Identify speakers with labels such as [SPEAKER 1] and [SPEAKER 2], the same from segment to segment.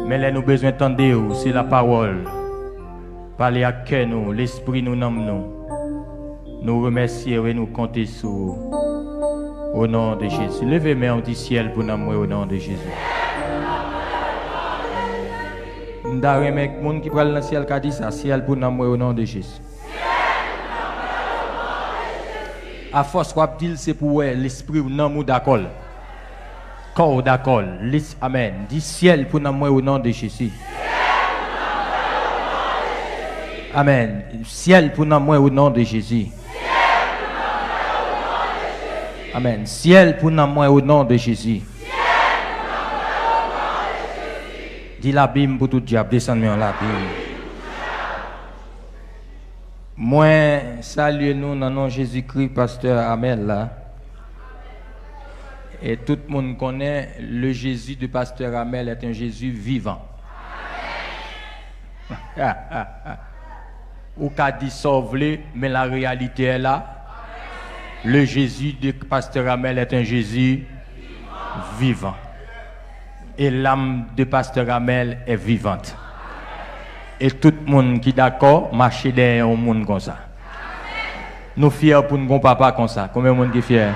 [SPEAKER 1] Mais là, nous besoin d'entendre, c'est la parole. Parlez à cœur nous, l'esprit nous nomme nous. Nous remercions et nous comptons sur au nom de Jésus. Levez main du ciel pour nous au nom de Jésus. Ndare mek moun qui pral dans ciel ka dit ça, ciel pour nous au nom de Jésus. À force qu'on dit c'est pour l'esprit ou non d'accord. Corps d'accord. Amen. Dis ciel pour nous au nom de Jésus. Amen. Ciel pour nous au nom de Jésus. Amen. Ciel pour nous au nom de Jésus. Dis la Bible pour tout diable, descends-moi la Bible. Moi, saluez-nous dans le nom de Jésus-Christ, pasteur Amel là. Et tout le monde connaît le Jésus de pasteur Amel est un Jésus vivant. Ou qu'a dit sauve-le, mais la réalité est là. Le Jésus de pasteur Amel est un Jésus vivant. Et l'âme de pasteur Amel est vivante. Et tout le monde qui est d'accord, marche derrière un monde comme ça. Nous sommes fiers pour nous papa comme ça. Combien de monde qui est fier?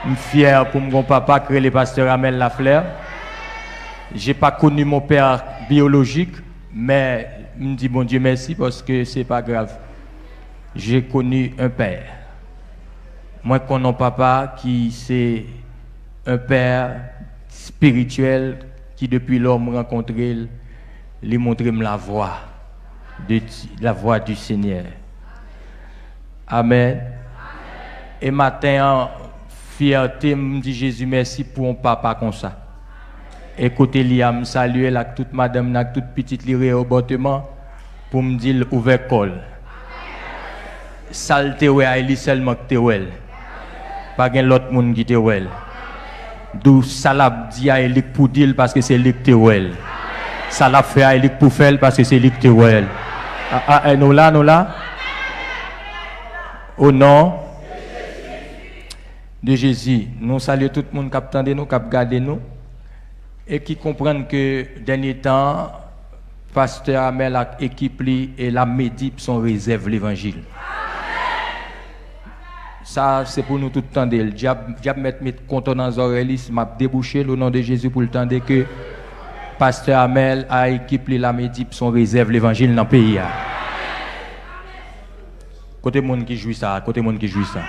[SPEAKER 1] Je suis fier pour mon papa créer le pasteur Amel Lafleur. Je n'ai pas connu mon père biologique, mais je me dis bon Dieu merci parce que ce n'est pas grave. J'ai connu un père. Moi, je connais un papa qui c'est un père spirituel qui depuis l'homme rencontré, lui montre la voie du Seigneur. Amen. Et matin, fierté, me dit Jésus merci pour un papa comme ça. Écoutez, je me salue là toute madame, là toute petite lirée au bâtiment pour me dire ouvert col. Salte ouais, il seulement que t'es pas gen l'autre monde qui t'es well. D'où ça l'a dit à Elik pour dire parce que c'est lui qui t'es well. Ça l'a fait à Elik pour faire parce que c'est lui qui t'es well. Nous là. Au nom de Jésus, nous saluons tout le monde qui attend nous, qui regarde nous et qui comprennent que dernier temps, pasteur Amel a équipe et la Médip sont réserve l'évangile. Ça, c'est pour nous tout le temps. Le diable met content dans les oreilles, m'a débouché au nom de Jésus pour le temps que pasteur Amel a équipé la Médip son réserve l'évangile dans le pays. Côté monde qui jouit ça, côté monde qui jouit ça.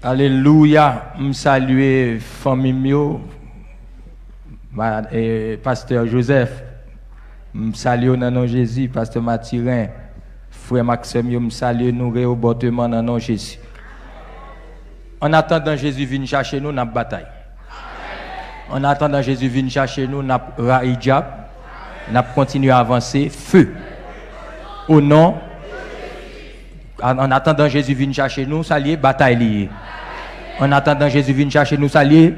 [SPEAKER 1] Alléluia, je salue famille mio, pasteur Joseph, je salue dans nom Jésus, pasteur Mathurin. Frère Maxime, je salue nous réobotement dans le nom de Jésus. En attendant Jésus vienne chercher nous, nous avons bataille. En attendant Jésus vienne chercher nous, nous avons raïdjab. Nous avons continué à avancer. Feu. Au nom. En attendant Jésus vienne chercher nous, ça lié bataille liée. En attendant Jésus vienne chercher nous, ça lié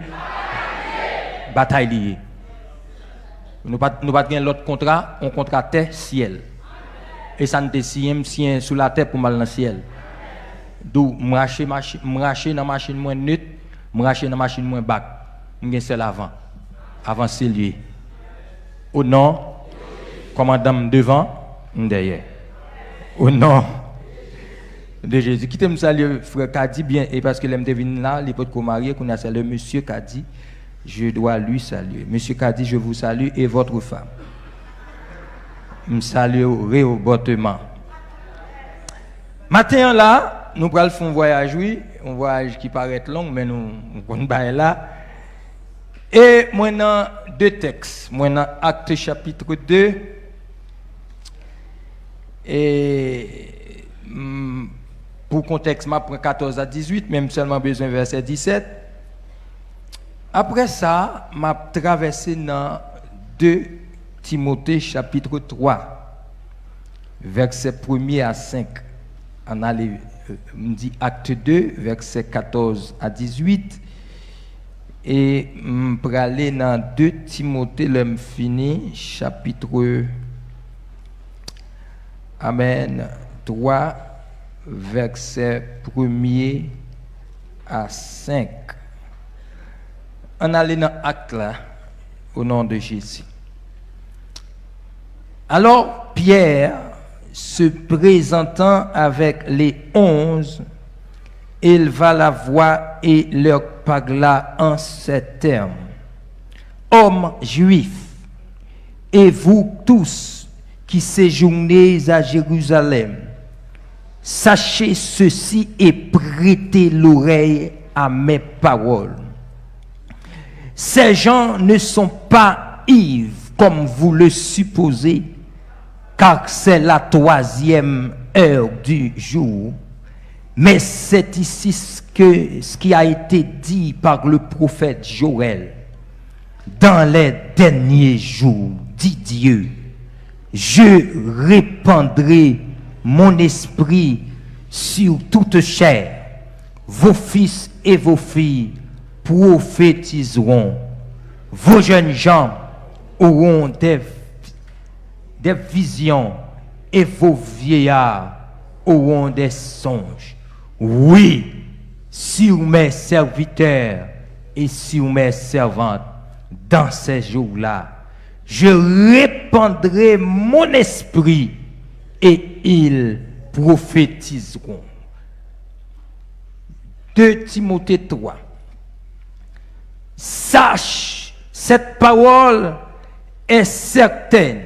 [SPEAKER 1] bataille liée. Nous pas l'autre contrat, on contrat terre ciel. Et ça ne te sien sous la terre pour mal dans le ciel. D'où m'racher dans la machine moins neutre, m'racher dans la machine moins bac. M'gen seul avant c'est lui. Au nom, commandant devant, derrière. Au nom de Jésus. Qui t'aime saluer frère Kadi bien et parce que l'aime devine là, les potes qu'on marié qu'on a salué monsieur Kadi, je dois lui saluer. Monsieur Kadi, je vous salue et votre femme. Je salue réobotement. Matin là, nous allons faire un voyage, oui, un voyage qui paraît long, mais nous allons là. Et moi, dans deux textes. Moi, dans Actes chapitre 2. Et pour contexte, je prends 14 à 18, même seulement besoin verset 17. Après ça, je traversé dans 2 Timothée chapitre 3, verset 1er à 5. On a me dit acte 2, verset 14 à 18. Et pour aller dans 2 Timothée, l'homme fini, chapitre Amen, 3, verset 1er à 5. On allait dans l'acte là, au nom de Jésus. Alors Pierre, se présentant avec les 11, éleva la voix et leur parla en ces termes. Hommes juifs, et vous tous qui séjournez à Jérusalem, sachez ceci et prêtez l'oreille à mes paroles. Ces gens ne sont pas ivres comme vous le supposez, car c'est la 3e heure du jour. Mais c'est ici ce qui a été dit par le prophète Joël. Dans les derniers jours, dit Dieu, je répandrai mon esprit sur toute chair. Vos fils et vos filles prophétiseront. Vos jeunes gens auront des visions et vos vieillards auront des songes. Oui, sur mes serviteurs et sur mes servantes, dans ces jours-là, je répandrai mon esprit et ils prophétiseront. 2 Timothée 3. Sache, cette parole est certaine.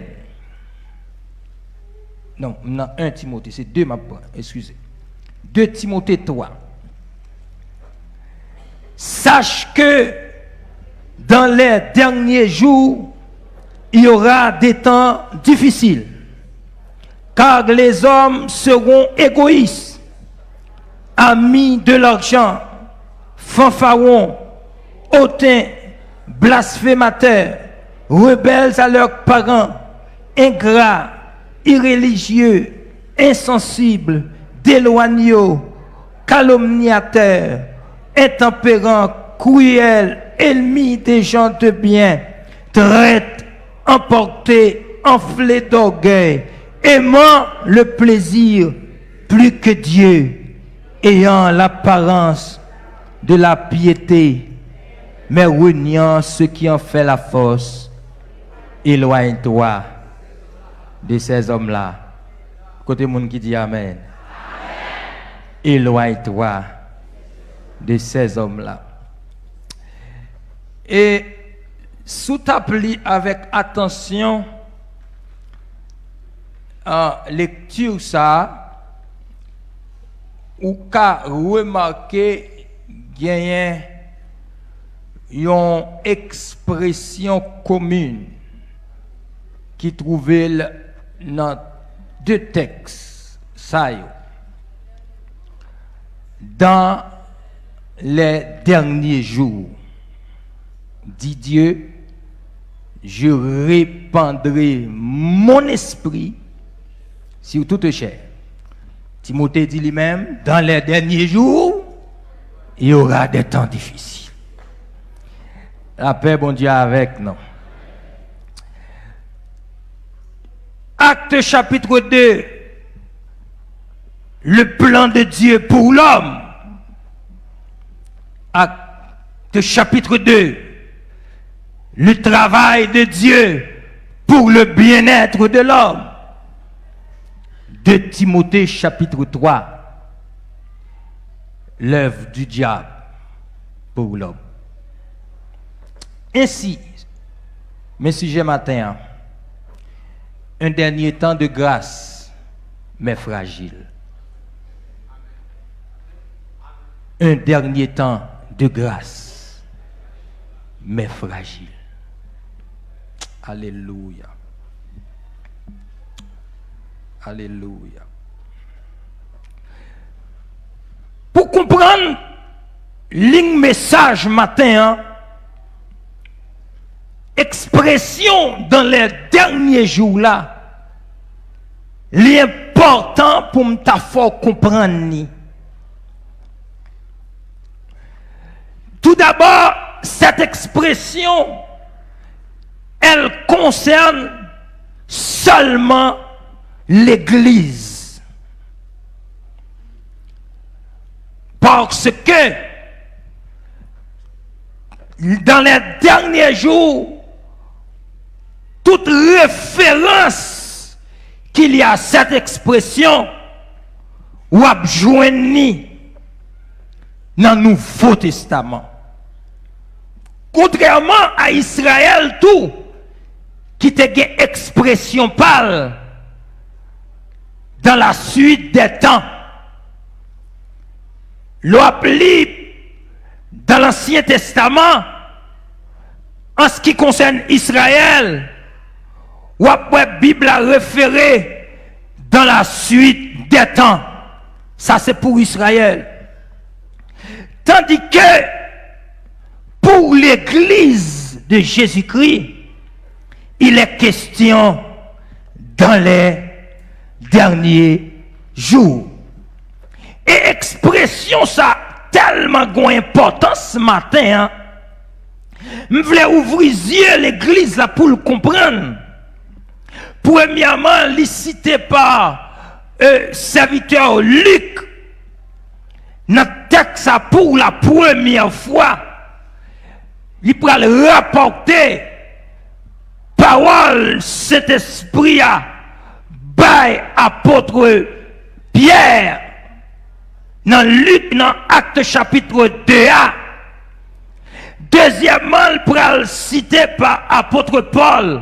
[SPEAKER 1] Non, 1 Timothée, c'est 2 maintenant, excusez. 2 Timothée 3. Sache que dans les derniers jours, il y aura des temps difficiles, car les hommes seront égoïstes, amis de l'argent, fanfarons, hautains, blasphémateurs, rebelles à leurs parents, ingrats, irréligieux, insensibles, déloyaux, calomniateurs, intempérants, cruels, ennemis des gens de bien, traites, emportés, enflés d'orgueil, aimant le plaisir plus que Dieu, ayant l'apparence de la piété, mais reniant ce qui en fait la force. Éloigne-toi de ces hommes-là. Côté monde qui dit Amen. Éloigne-toi de ces hommes-là. Et sous ta pli avec attention en lecture ça, ou qu'a remarqué gagne une expression commune qui trouvait dans 2 textes ça yo. Dans les derniers jours, dit Dieu, je répandrai mon esprit sur toute chair. Timothée dit lui-même, dans les derniers jours, il y aura des temps difficiles. La paix, bon Dieu, avec nous. Acte chapitre 2. Le plan de Dieu pour l'homme. Acte chapitre 2. Le travail de Dieu pour le bien-être de l'homme. 2 Timothée chapitre 3. L'œuvre du diable pour l'homme. Ainsi, mes sujets matin, un dernier temps de grâce, mais fragile. Un dernier temps de grâce, mais fragile. Alléluia. Alléluia. Pour comprendre le message matin, expression dans les derniers jours là, l'important pour me faire comprendre. Tout d'abord, cette expression, elle concerne seulement l'Église. Parce que dans les derniers jours, toute référence qu'il y a à cette expression, ou a joindre dans le Nouveau Testament. Contrairement à Israël tout, qui te une expression pâle dans la suite des temps. L'appli dans l'Ancien Testament, en ce qui concerne Israël, ou après la Bible a référé dans la suite des temps. Ça c'est pour Israël. Tandis que pour l'Église de Jésus-Christ, il est question dans les derniers jours. Et expression ça tellement d'importance ce matin. Je voulais ouvrir les yeux l'Église là pour le comprendre. Premièrement, licité par serviteur Luc, notre texte pour la première fois, il pourra le rapporter parole cet esprit à by apôtre Pierre dans Luc dans Acte chapitre 2a. Deuxièmement, il pourra le citer par apôtre Paul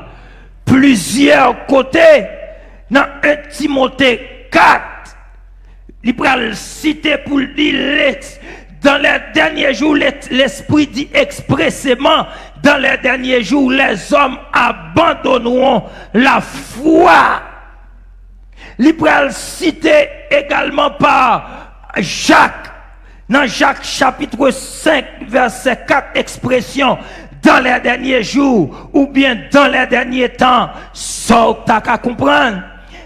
[SPEAKER 1] plusieurs côtés dans 1 Timothée 4. Il pourra le citer pour dire dans les derniers jours, l'Esprit dit expressément, dans les derniers jours, les hommes abandonneront la foi. Il pourra le citer également par Jacques, dans Jacques chapitre 5, verset 4, expression, dans les derniers jours, ou bien dans les derniers temps, ça t'as qu'à comprendre.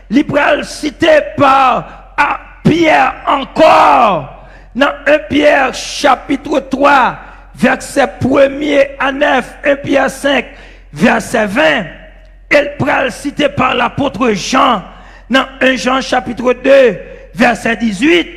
[SPEAKER 1] Il pourra le citer par Pierre encore, dans 1 Pierre chapitre 3, verset 1er à 9, 1 Pierre 5, verset 20, elle pourra le citer par l'apôtre Jean, dans 1 Jean chapitre 2, verset 18,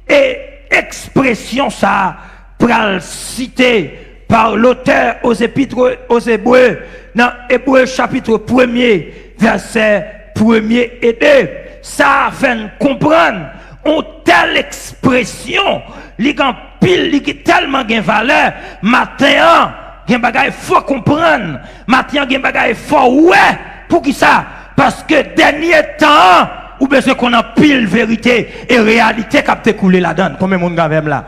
[SPEAKER 1] et expression ça, pourra le citer par l'auteur aux épîtres aux Hébreux, dans Hébreux chapitre 1er, verset 1er et 2, ça fait comprendre. On telle expression, li gan pile, li tellement gen valeur, matin, gen bagay faut comprendre, matin gen bagay faut ouais, pour qui ça? Parce que dernier temps, ou besoin qu'on a pile vérité et réalité qui a été coulé là-dedans. Combien de monde avec là?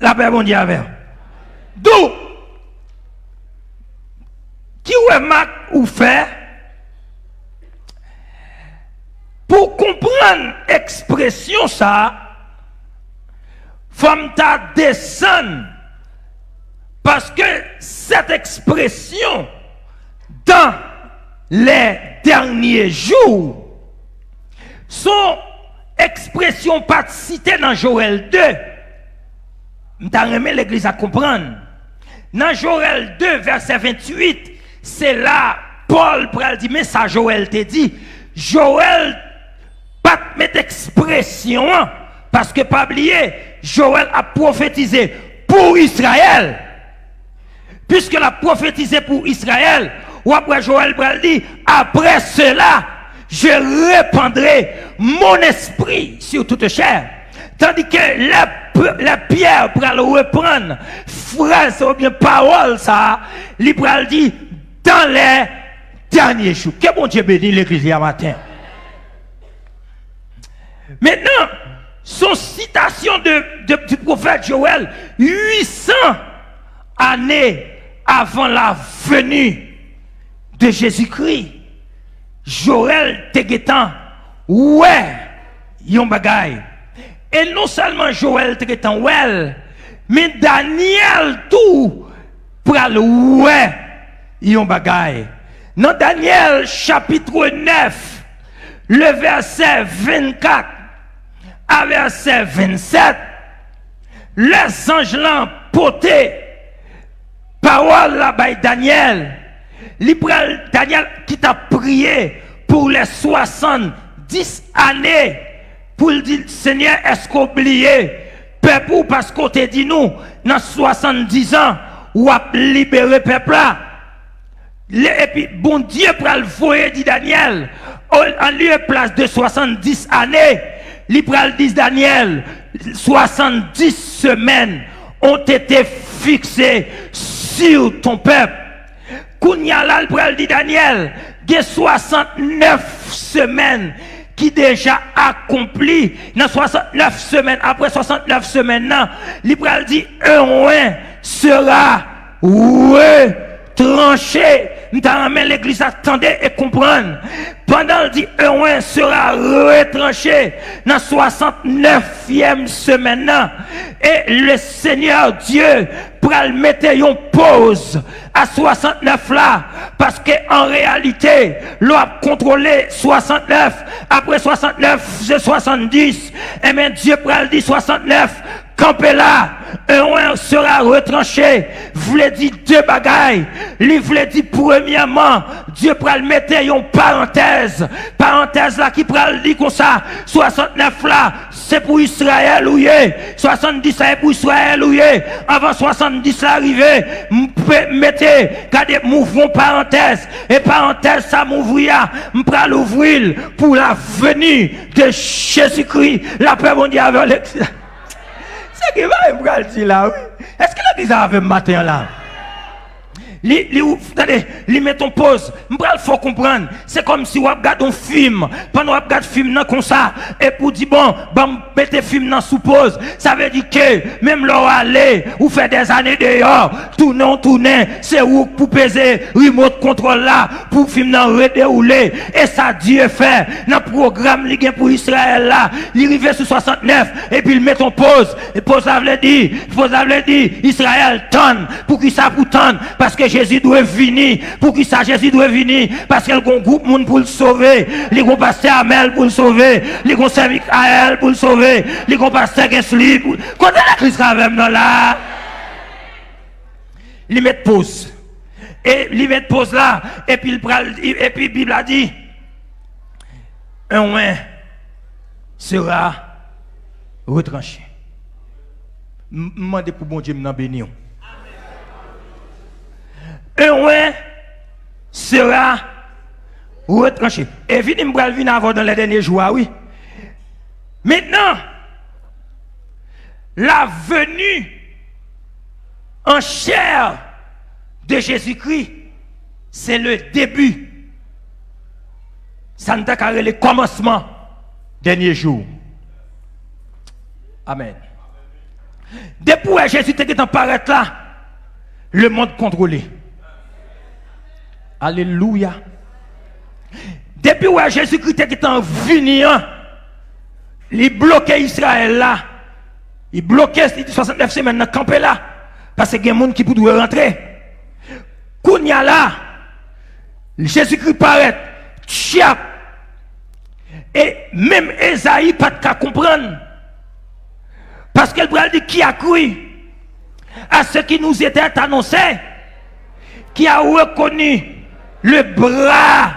[SPEAKER 1] La paix, mon Dieu, avec. D'où? Qui remarque ou fait? Pour comprendre l'expression ça, faut ta descendre. Parce que cette expression, dans les derniers jours, son expression pas citée dans Joël 2. M'ta remis l'église à comprendre. Dans Joël 2, verset 28, c'est là Paul pral dit, mais ça Joël te dit, Joël pas mettre expression parce que pas oublier Joël a prophétisé pour Israël, puisque l'a prophétisé pour Israël, ou après Joël dit après cela je répandrai mon esprit sur toute chair, tandis que la pierre pour le reprendre phrase ou bien parole ça il dit dans les derniers jours. Que bon Dieu bénisse l'église hier matin. Maintenant, son citation du prophète Joël, 800 années avant la venue de Jésus-Christ, Joël Tegetan, ouais, yon bagay. Et non seulement Joël Tegetan, ouais, mais Daniel tout, pour le ouais, yon bagay. Dans Daniel chapitre 9, le verset 24, à verset 27, les anges l'ont porté, parole là bas Daniel, Daniel qui t'a prié pour les 70 années, pour dire Seigneur, est-ce qu'oublié
[SPEAKER 2] peuple parce qu'on te dit nous dans 70 ans ou a libéré peuple là. Et puis bon Dieu pour le voyer dit Daniel en lieu et place de 70 années, il pral dit Daniel 70 semaines ont été fixées sur ton peuple. Kounya là il pral dit Daniel, il y a 69 semaines qui déjà accompli dans 69 semaines. Après 69 semaines, il pral dit un oin sera retranché. Nous t'amène l'église à attendre et comprendre. Pendant le dit un oin sera retranché dans 69e semaine. Et le Seigneur Dieu pral mettre une pause à 69 là. Parce qu'en réalité, l'on a contrôlé 69. Après 69, c'est 70. Et bien Dieu pral dit 69. Campé là, un oin sera retranché. Voulait dire deux bagailles. Il voulait dire premièrement, Dieu pral mettre une parenthèse. Parenthèse là qui pral dire comme ça. 69 là, c'est pour Israël ou 70 c'est pour Israël ou avant 70 arrivé, mettez, regardez, mouvement parenthèse. Et parenthèse ça m'ouvrir, m'pral ouvrir pour la venue de Jésus-Christ. La paix mondiale avec l'Église. C'est qui va me dire là, oui. Est-ce que l'église avait matin là? Li met en pause. M'bral faut comprendre. C'est comme si on regarde un film. Pendant on regarde film nan comme ça et pour dire bon, mettez film nan sous pause. Ça veut dire que même là aller ou fait des années dehors, tourner, c'est où pour peser remote control là pour film nan redérouler et ça Dieu fait dans programme li gen pour Israël là, il arrive sur 69 et puis il met en pause. Et pause ça veut dire Israël tonne pour qui ça pour tonne parce que Jésus doit venir. Pour qui ça Jésus doit venir? Parce qu'il y a un groupe monde pour le sauver. Les gros pasteur Amel pour le sauver. Les gros service Aël pour le sauver. Les gros pasteur Gesli pour... Quand la Christ avec nous là? Il met pause. Et il met pause là. Et puis la Bible a dit un oin sera retranché. Demandez pour bon Dieu m'en bénir. Un oin sera retranché. Et vini m'bral vini avant dans les derniers jours, oui. Maintenant, la venue en chair de Jésus-Christ, c'est le début. Ça ne t'a qu'à le commencement dernier jour. Amen. Depuis que Jésus était en paraître là, le monde contrôlé. Alléluia. Depuis que Jésus-Christ est en venant, il bloquait Israël là. Il bloquait 69 semaines dans le camp là. Parce qu'il y a des gens qui peuvent rentrer. Kounya là, Jésus-Christ paraît, tchap. Et même Esaïe pas de comprendre. Parce qu'elle dit qui a cru à ce qui nous était annoncé, qui a reconnu le bras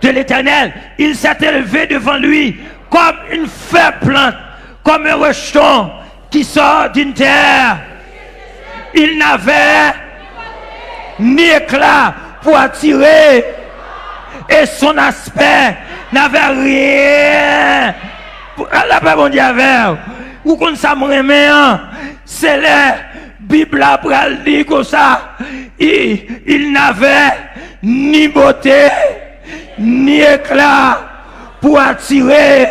[SPEAKER 2] de l'Éternel. Il s'est élevé devant lui comme une feuille plante, comme un rejeton qui sort d'une terre. Il n'avait ni éclat pour attirer et son aspect n'avait rien. La paix mondiale, ou qu'on s'aime, c'est la Bible après dit comme ça. Il n'avait ni beauté, ni éclat pour attirer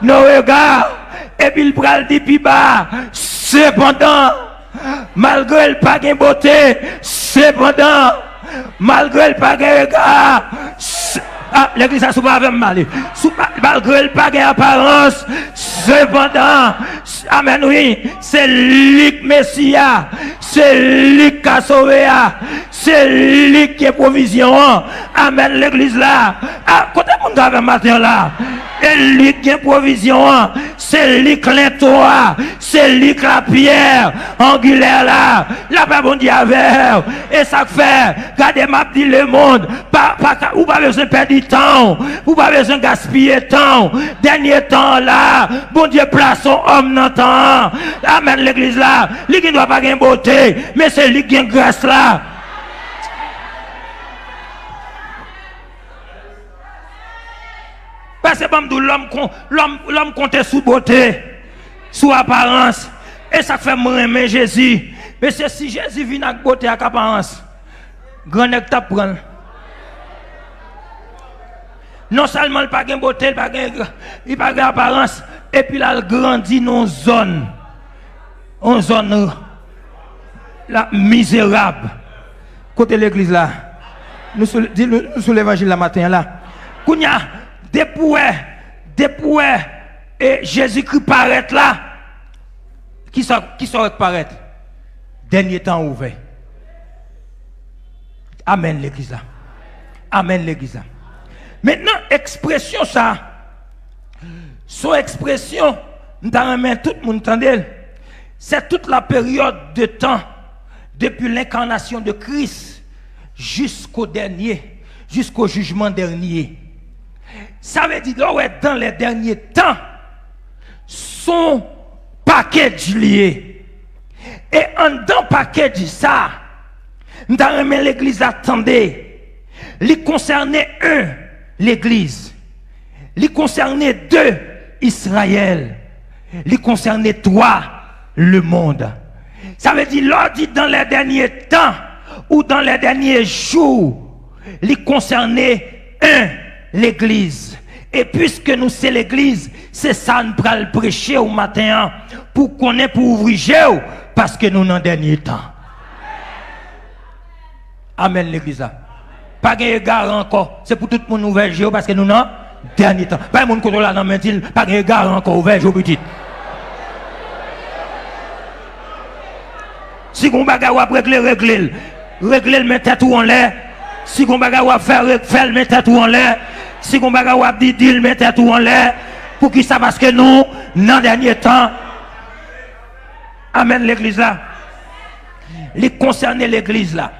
[SPEAKER 2] nos regards. Et puis il pral dit plus bas. Cependant, malgré le pas de beauté, cependant, malgré le pas de regard, l'église a souvent avec mal. Malgré le pas d'apparence, cependant, amen, oui, c'est lui Messia, c'est lui qui a sauvé, c'est lui qui est provision. Amen, l'église là. Côté mon avec matin là. Et lui qui a provision, c'est lui qui l'entoure, c'est lui qui la pierre angulaire là. La paix bon Dieu avec. Et ça fait, regardez m'a dit le monde, ou pas besoin de perdre du temps, ou pas besoin de gaspiller temps. Dernier temps là, bon Dieu place son homme dans le temps. Amen l'église là, lui qui ne doit pas gagner beauté, mais c'est lui qui a grâce là. Parce que l'homme compte sous beauté, sous apparence. Et ça fait moi aimer Jésus. Mais c'est si Jésus vient avec beauté et apparence, grand nèg t'a prendre. Non seulement il n'a pas de beauté, il n'a pas d'apparence, et puis il a grandi dans une zone là, misérable. Côté l'église là, nous sur l'évangile la matin là. Kounya, depuis et Jésus-Christ paraît là, qui sort paraître? Dernier temps ouvert. Amen l'église là. Amen l'église là. Maintenant, expression ça, son expression, nous avons tout le monde entendre, c'est toute la période de temps, depuis l'incarnation de Christ jusqu'au dernier, jusqu'au jugement dernier. Ça veut dire que dans les derniers temps, son package lié. Et en dans package ça, nous avons l'église attendez. Il concernait l'église. Il concernait 2, Israël. Il concernait 3, le monde. Ça veut dire, l'on dit dans les derniers temps ou dans les derniers jours, il concernait 1, l'église. Et puisque nous c'est l'église, c'est ça nous pral prêcher au matin pour connaître, pour ouvrir, parce que nous dans le dernier temps. Amen l'église. Pas de égard encore. C'est pour tout le monde ouvert Géo parce que nous non dernier temps. Pas de monde qui là dans mentil, pas de égard encore ouvert Géo petit. Si on bagarre ou régler mettre tout en l'air. Si on bagarre ou faire mettre tout en l'air. Si on bagarre ou dire mettre tout en l'air. Pour qui ça parce que nous dans dernier temps. Amen l'église là. Les concerner l'église là.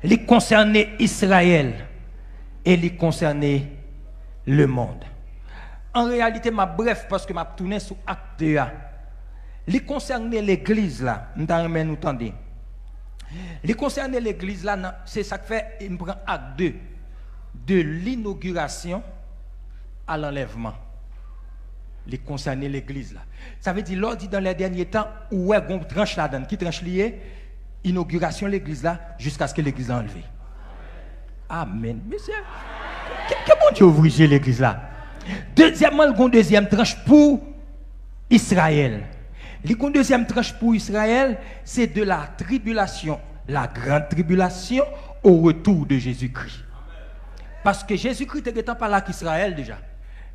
[SPEAKER 2] Les concernait Israël et les concernait le monde. En réalité, ma bref, parce que ma tourné sur acte 2. Les concernait l'église là, nous entendons. Les concernait l'église là, c'est ça que fait, il me prend acte 2, de l'inauguration à l'enlèvement. Les concernait l'église là. Ça veut dire, l'ordre dit dans les derniers temps, où est-ce qu'on tranche là-dedans, qui tranche lié? Inauguration l'église là jusqu'à ce que l'église soit enlevée. Amen. Monsieur, que bon Dieu ouvre l'église là. Deuxièmement, le deuxième tranche pour Israël. Le deuxième tranche pour Israël, c'est de la tribulation, la grande tribulation au retour de Jésus-Christ. Parce que Jésus-Christ n'était pas là qu'Israël déjà.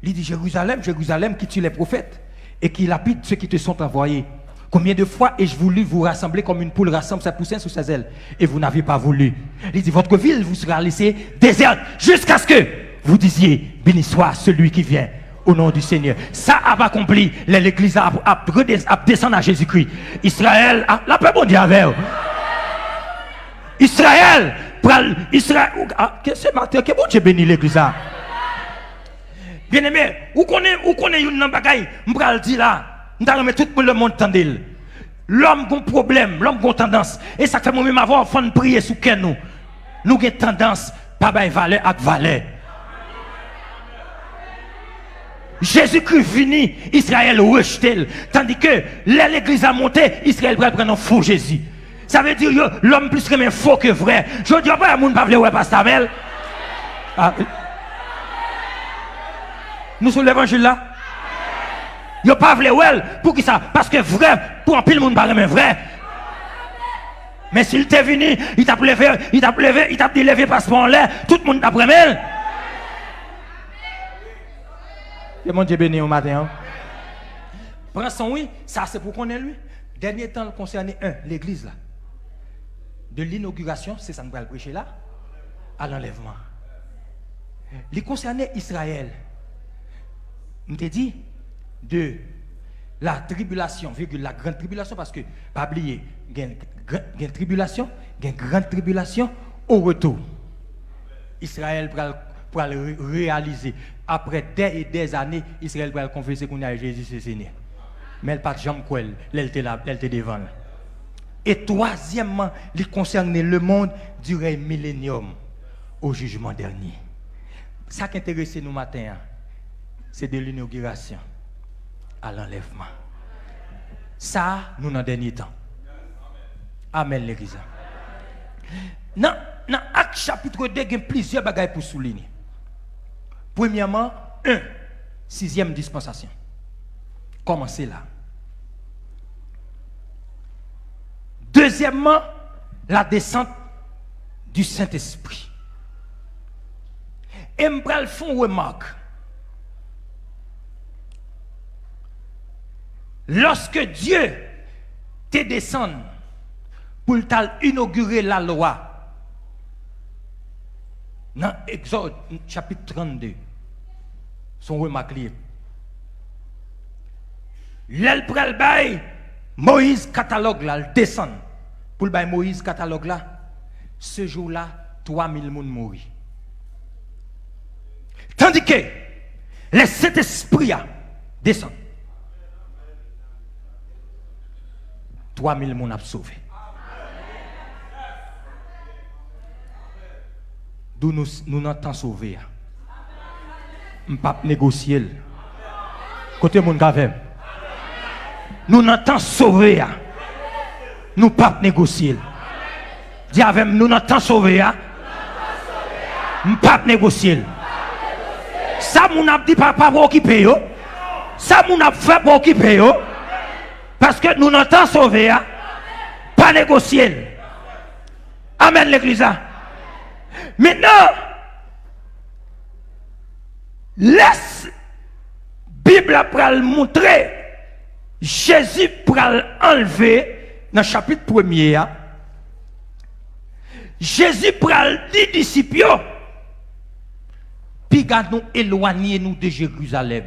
[SPEAKER 2] Il dit Jérusalem, Jérusalem qui tue les prophètes et qui lapide ceux qui te sont envoyés. Combien de fois ai-je voulu vous rassembler comme une poule rassemble ses poussins sous ses ailes et vous n'avez pas voulu. Il dit votre ville vous sera laissée déserte jusqu'à ce que vous disiez béni soit celui qui vient au nom du Seigneur. Ça a accompli l'église a descendu à Jésus-Christ. Israël la paix bon Dieu avec Israël que ce matin que bon Dieu bénit l'église. Bien aimé, où connaît une bagaille m'pral dire là. Nous allons tout le monde tendel. L'homme a un problème, l'homme a une tendance. Et ça fait moi-même avoir de prier sur quel nous. Nous avons tendance, pas de valeur avec valeur. Jésus-Christ fini, Israël rejeté. Tandis que l'église a monté, Israël va prendre un faux Jésus. Ça veut dire que l'homme plus que faux que vrai. Je ne dis pas à mon pas ouais pasteur Mel. Nous sommes l'évangile là. Yo pas vle well pour qui ça parce que vrai pour un pile monde pas même vrai. Mais s'il t'est venu, il t'a dit lever passeport en l'air, tout le monde t'a prémel. Que mon Dieu béni au matin. Prends son oui, ça c'est pour qu'on ait lui. Dernier temps concerné l'église là. De l'inauguration, c'est ça nous va le prêcher là à l'enlèvement. Il concernait Israël. On te dit de la tribulation, virgule, la grande tribulation, parce que, pas oublier, il y a une tribulation, il y a une grande tribulation au retour. Israël pour le réaliser. Après des années, Israël pour confesser qu'on a Jésus c'est Seigneur. Mais elle pas de jambe quoi, elle était là, elle était devant. Et troisièmement, il concerne le monde durant le millénium au jugement dernier. Ça qui intéresse nous matin, c'est de l'inauguration à l'enlèvement. Ça, nous dans le dernier temps. Amen, l'Église. Dans Acte chapitre 2, il y a plusieurs bagages pour souligner. Premièrement, 6e dispensation. Commencez là. Deuxièmement, la descente du Saint-Esprit. Et je vais faire une remarque. Lorsque Dieu te descend pour inaugurer la loi, dans Exode chapitre 32, son remarque liée. L'el pral bay Moïse catalogue là, il descend pour le bay Moïse catalogue là. Ce jour-là, 3000 personnes mourent. Tandis que les Saint-Esprit descend. 3000 personnes ont sauvé. D'où nous n'entendons sauver. Nous ne pouvons pas négocier. Côté mon gavem. Nous n'entendons sauver. Nous ne pouvons pas négocier. Dis avec nous n'entendons sauver. Nous ne pouvons pas négocier. Ça, nous n'avons dit pas pour occuper. Ça, nous n'avons fait pour occuper. Parce que nous n'entendons sauver. Pas négocier. Amen, l'Église. Maintenant, laisse Bible après le montrer. Jésus pour enlever dans le chapitre 1er. Jésus pour dire disciples, puis nous éloigner nous de Jérusalem.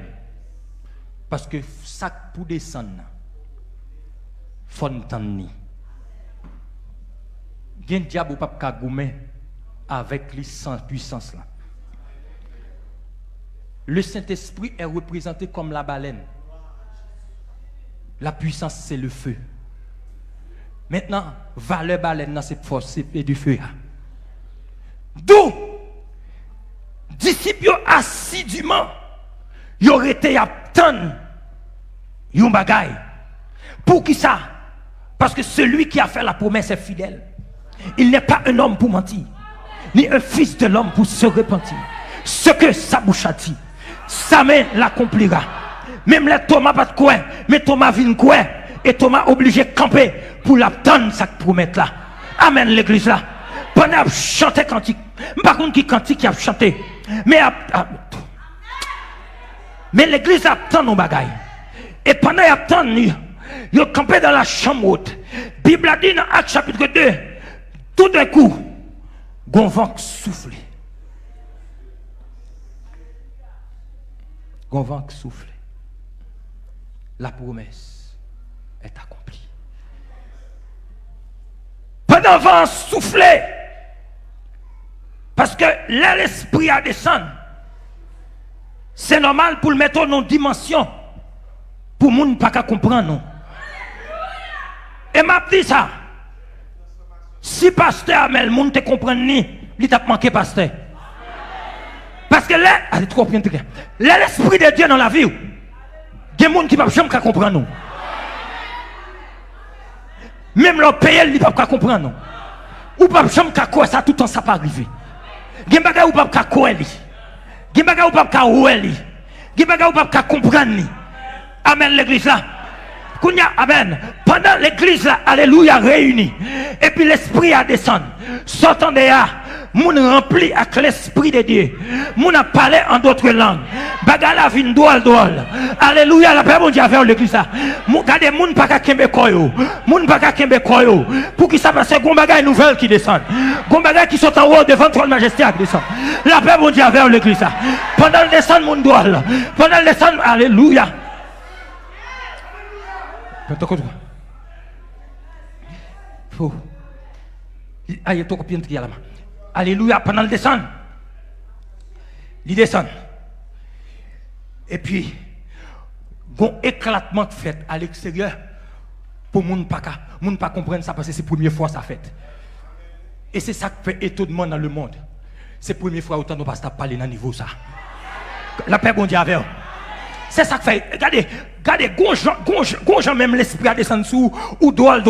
[SPEAKER 2] Parce que ça pour descendre, faut entendre. Il y a un diable pas kagoumer avec les sans puissance là. Le Saint-Esprit est représenté comme la baleine. La puissance, c'est le feu. Maintenant, valeur baleine, c'est force et du feu. D'où, disciples assidûment, ils auraient été attendre un bagaille. Pour qui ça? Parce que celui qui a fait la promesse est fidèle. Il n'est pas un homme pour mentir, ni un fils de l'homme pour se repentir. Ce que sa bouche a dit, sa main l'accomplira. Même les Thomas pas de quoi, mais Thomas vient quoi, et Thomas obligé de camper pour l'attendre sa promesse là. Amen, l'église là. Pendant chanter cantique, par contre qui cantique qui a chanté, mais l'église attend nos bagailles. Et pendant qu'il attend, il a campé dans la chambre haute. Bible a dit dans Acte chapitre 2, tout d'un coup, un vent souffle. Un vent souffle. La promesse est accomplie. Pendant le vent soufflé, parce que là l'esprit a descendu, c'est normal pour le mettre dans une dimension pour que les gens ne pas comprendre. Non. Et m'a dit ça. Si pasteur Amel, le monde ne comprend ni, il t'a manqué pasteur. Parce que là, allez trop bien, là l'esprit de Dieu dans la vie, il y a des gens qui ne peuvent jamais comprendre. Non. Même leur pays, ils ne peuvent pas comprendre. Ou pas jamais quoi ça tout le temps ça pas arriver. Il y a des gens qui ne peuvent pas quoi. Il y a des gens qui ne peuvent pas où elle. Il y a des gens qui ne peuvent pas comprendre. Amen l'église là. Amen. Pendant l'église là, alléluia réunie. Et puis l'esprit a descendu. Sortant de là, moun rempli avec l'esprit de Dieu. Moun a parlé en d'autres langues. Bagala vin drôle. Alléluia, la paix bon Dieu avec l'église ça. Regardez moun pas ka kembe koyo. Moun pas ka kembe koyo. Pour qui ça passe gon bagay nouvelle qui descend. Gon bagay qui sont en haut devant trône majesté qui descend. La paix bon Dieu avec l'église ça. Pendant le descend moun drôle. Pendant le descend alléluia. Oh. Aïe, toi combien de là. Alléluia, pendant le descend. Il descend. Et puis, bon éclatement fait à l'extérieur pour moun pas comprendre ça parce que c'est la première fois ça fait. Et c'est ça qui fait étonnement dans le monde. C'est la première fois autant nous pas parler dans niveau ça. La paix bon Dieu avec. C'est ça qui fait. Regardez, gonjan même l'esprit a descendu sous ou doal.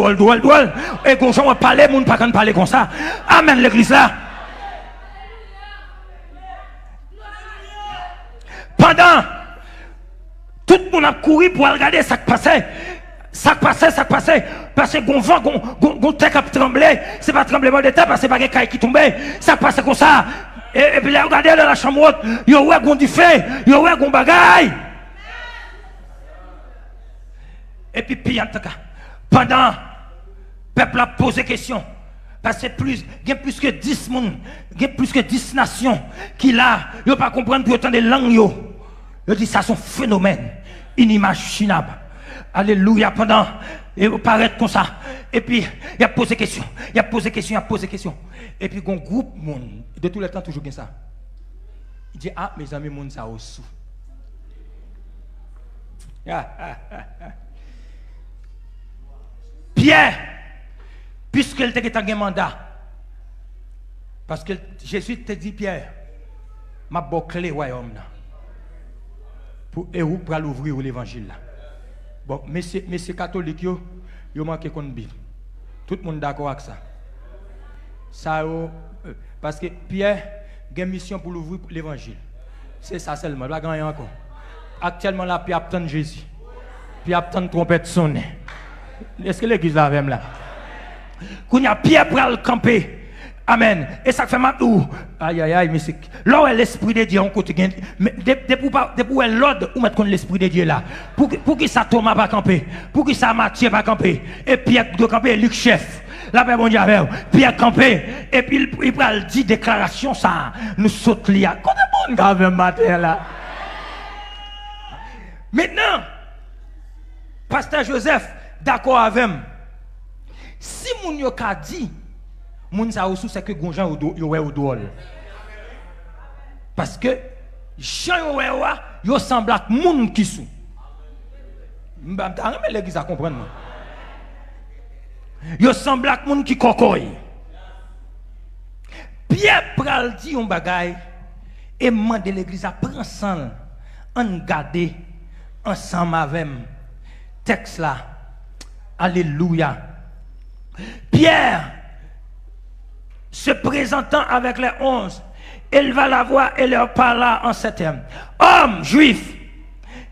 [SPEAKER 2] Et gonjan va parler, moun pas quand parler comme ça. Amen l'église là. Pendant tout le monde a couru pour regarder ça qui passait. Ça passait. Parce que gon vent, gon terre qui tremblait. C'est pas tremblement de terre parce que c'est pas des cailles qui tombaient. Ça passait comme ça. Et puis là, regardez dans la chambre haute. Yo ouais gon du feu. Yo ouais gon bagaille. Et puis, en tout cas, pendant le peuple a posé question, parce que il y a plus que 10 mondes, il y a plus que 10 nations qui là, ils ne pas comprendre pour autant de langues. Ils disent ça, c'est un phénomène inimaginable. Alléluia, pendant, et paraît comme ça. Et puis, il a posé question, il a posé question. Et puis, un groupe monde, de tout le temps, toujours comme ça. Il dit, ah, mes amis, monde ça aussi. Pierre, puisqu'il était un mandat, parce que Jésus te dit Pierre, m'a bouclé le royaume pour l'ouvrir l'évangile là. Bon, messieurs catholiques, ils manquent qu'on Bible. Tout le monde d'accord avec ça. Ça parce que Pierre a une mission pour l'ouvrir l'évangile. C'est ça seulement, pas grand encore. Actuellement là, Pierre attend Jésus. Pierre attend trompette sonner. Est-ce que l'église là même là? Quand il y a Pierre pour le camper. Amen. Et ça fait mal où? Aïe, mais c'est. Là où est l'esprit de Dieu en côté. Mais depuis où est l'ordre, où mettre l'esprit de Dieu là? Pour qui ça Thomas pas camper? Pour qui ça Matthieu pas camper? Et Pierre doit camper, Luc chef. La paix bon Dieu avec Pierre camper. Et puis il prend le dit déclaration ça. Nous sautons là. Quand est bon grave matin là? Maintenant, Pasteur Joseph. D'accord avec moi. Si moun yo ka dit, moun sa aussi c'est que gonjan yo wè ou dol. Parce que Jean yo wè wa, yo semble ak moun ki sou. M'ta mais l'église a comprendre. Yo semble ak moun ki kokoy. Pierre pral di yon bagay et mande l'église a prend sang en garder ensemble avec texte là. Alléluia. Pierre, se présentant avec les 11, éleva la voix et leur parla en ces termes. Hommes juifs,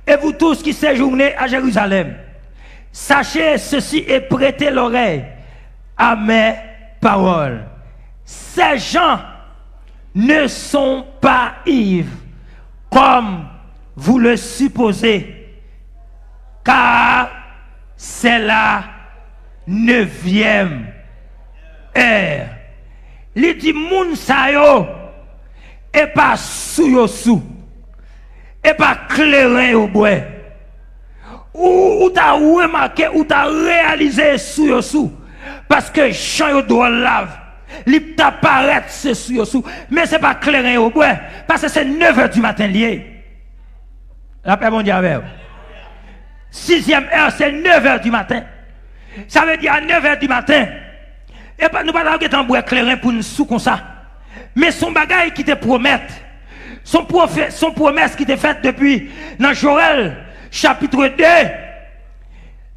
[SPEAKER 2] et vous tous qui séjournez à Jérusalem, sachez ceci et prêtez l'oreille à mes paroles. Ces gens ne sont pas ivres, comme vous le supposez, car c'est la 9e heure. Il dit moun sa yo et pas sou et pas clairin au bois. Ou t'as remarqué ou t'as réalisé sou parce que Jean yo doit lave. Il t'apparaît c'est sou mais c'est pas clairin au bois parce que c'est 9h du matin lié. La paix bon Dieu avec. 6e heure, c'est 9h du matin. Ça veut dire à 9h du matin. Et pas nous pas en bois clairin pour nous sous comme ça. Mais son bagage qui te promet, son promesse qui te faite depuis dans Joël chapitre 2,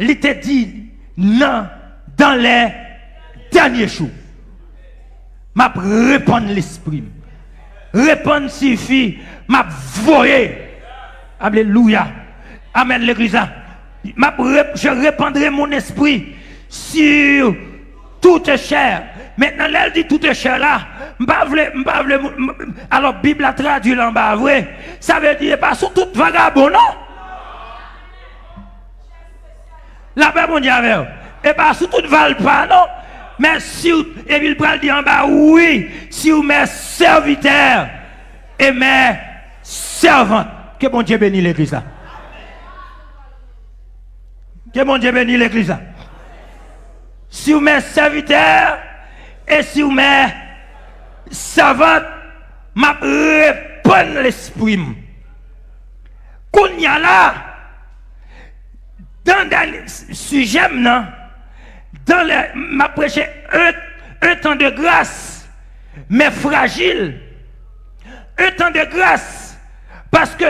[SPEAKER 2] il te dit non dans les derniers jours. M'a répondre l'esprit. Répondre signifie m'a voyé. Alléluia. Amen l'église. Je répandrai mon esprit sur toute chair. Maintenant, elle dit toute chair là, Alors, Bible a traduit en bas, vrai. Ça veut dire pas sous tout vagabond, non? La paix mondiale, et pas sous tout valpa, non? Mais si vous, et il peut dire en bas, oui, si vous mes serviteurs et mes servantes, que bon Dieu bénisse l'église là. Que bon Dieu bénisse l'église là. Si vous mes serviteurs et si vous mes servantes, m'a répondre l'esprit. Qu'on y a là, dans le sujet, dans m'a prêché un temps de grâce, mais fragile. Un temps de grâce, parce que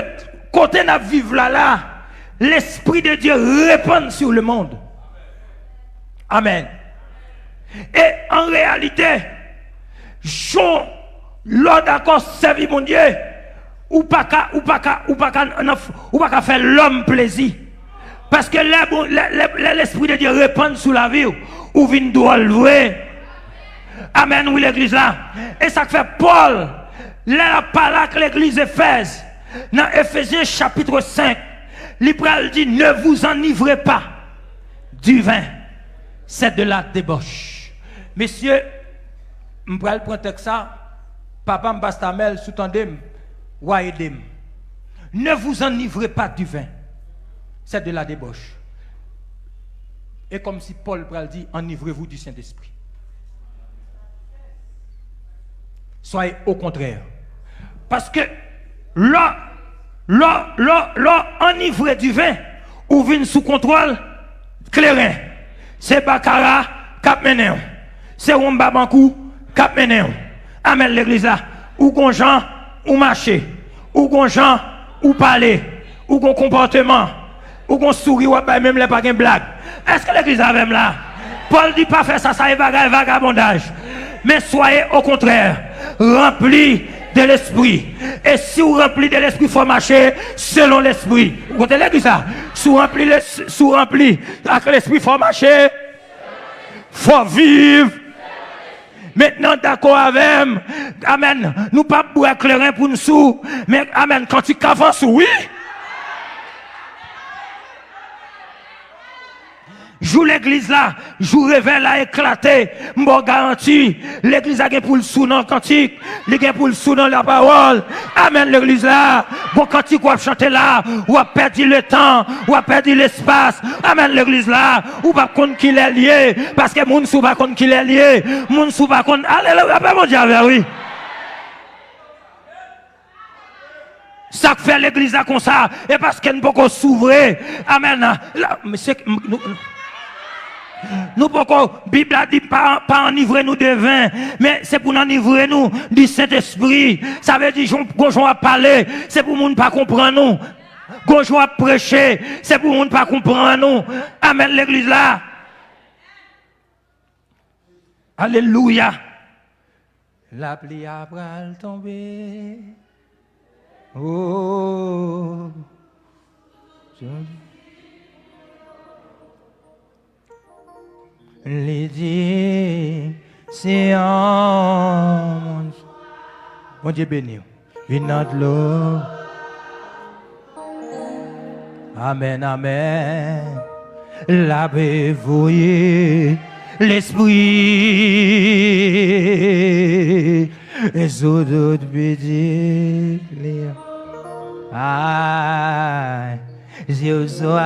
[SPEAKER 2] côté n'a vivre là, l'Esprit de Dieu répand sur le monde. Amen. Et en réalité, l'ordre d'accord servi mon Dieu, ou pas qu'à faire l'homme plaisir. Parce que l'Esprit de Dieu répand sur la vie, ou vient doit le vrai. Amen, oui, l'église là. Et ça fait Paul, là, parle que l'église Éphèse, dans Éphésiens chapitre 5, l'Ibral dit, ne vous enivrez pas du vin, c'est de la débauche. Messieurs, je vais prendre ça, papa m'bastamel, sous-tendez, ou aidez. Ne vous enivrez pas du vin, c'est de la débauche. Et comme si Paul dit, enivrez-vous du Saint-Esprit. Soyez au contraire. Parce que là, enivré du vin, ou vin sous contrôle, clairin. C'est Baccara, cap mené. C'est Wamba Bankou, cap mené. Amen l'église là. Ou gonjan, ou marcher. Ou gonjan, ou parler. Ou gon comportement. Ou gon sourire, ou même les pas de blague. Est-ce que l'église a même là? Paul dit pas faire ça, ça est vagabondage. Mais soyez au contraire remplis de l'esprit. Et si vous remplis de l'esprit, il faut marcher selon l'esprit. Vous comprenez l'église ça? Sous rempli avec l'esprit, il faut marcher. Il faut vivre. Maintenant, d'accord avec. Amen. Nous pas boire clairin pour nous sous. Mais amen. Quand tu avances, oui. Joue l'église là, joue réveil là éclaté, m'bo garanti, l'église a pour le sou dans le cantique, il a pour le sou dans la parole. Amen l'église là, bon cantique ou a chanter là, ou a perdu le temps, ou a perdu l'espace. Amen l'église là, ou pas compte qu'il est lié, parce que moun sou pas compte qu'il est lié, moun sou pas compte. Alléluia, mon Dieu, oui. Ça fait l'église là comme ça, et parce qu'elle ne peut pas s'ouvrir. Amen. Nous pouvons, Bible a dit pas enivrer nous de vin, mais c'est pour enivrer nous du Saint-Esprit. Ça veut dire qu'on a parlé, c'est pour nous pas comprendre nous. Qu'on a prêché, c'est pour nous pas comprendre nous. Amen l'église là. Alléluia. La pluie a tombé. Oh. Les dieux, c'est en mon Dieu béni. Viens de l'eau. Amen, amen. La bévouille, l'esprit, les eaux d'autres bédiques. Aïe. Yeux soif,